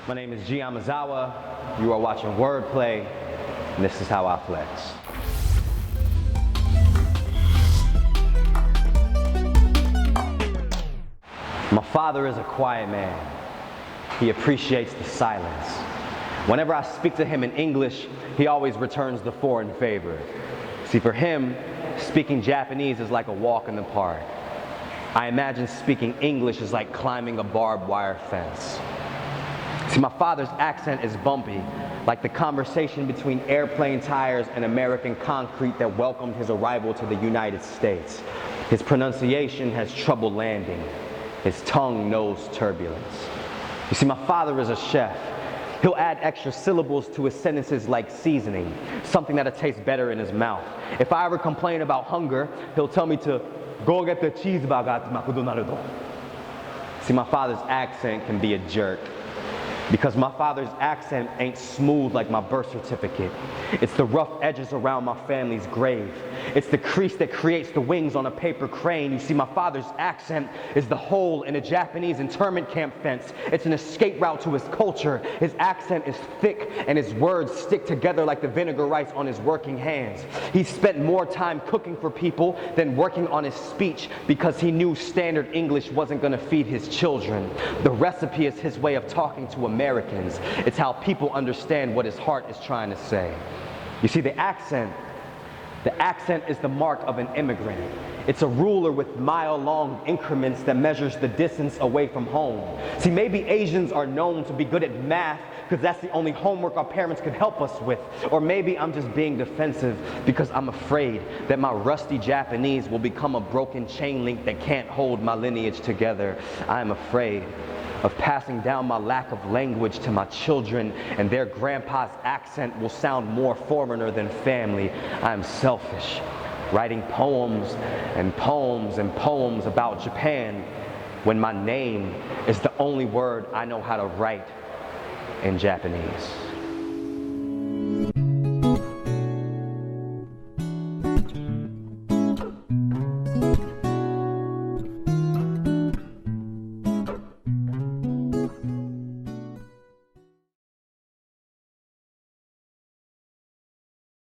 My name is Yamazawa. You are watching Wordplay, and this is how I flex. My father is a quiet man. He appreciates the silence. Whenever I speak to him in English, he always returns the foreign favor. See, for him, speaking Japanese is like a walk in the park. I imagine speaking English is like climbing a barbed wire fence. See, my father's accent is bumpy, like the conversation between airplane tires and American concrete that welcomed his arrival to the United States. His pronunciation has trouble landing. His tongue knows turbulence. You see, my father is a chef. He'll add extra syllables to his sentences like seasoning, something that'll taste better in his mouth. If I ever complain about hunger, he'll tell me to go get the cheeseburger at McDonald's. See, my father's accent can be a jerk, because my father's accent ain't smooth like my birth certificate. It's the rough edges around my family's grave. It's the crease that creates the wings on a paper crane. You see, my father's accent is the hole in a Japanese internment camp fence. It's an escape route to his culture. His accent is thick and his words stick together like the vinegar rice on his working hands. He spent more time cooking for people than working on his speech because he knew standard English wasn't gonna feed his children. The recipe is his way of talking to Americans. It's how people understand what his heart is trying to say. You see, the accent is the mark of an immigrant. It's a ruler with mile-long increments that measures the distance away from home. See, maybe Asians are known to be good at math because that's the only homework our parents could help us with. Or maybe I'm just being defensive because I'm afraid that my rusty Japanese will become a broken chain link that can't hold my lineage together. I'm afraid of passing down my lack of language to my children, and their grandpa's accent will sound more foreigner than family. I'm selfish, writing poems and poems and poems about Japan when my name is the only word I know how to write in Japanese.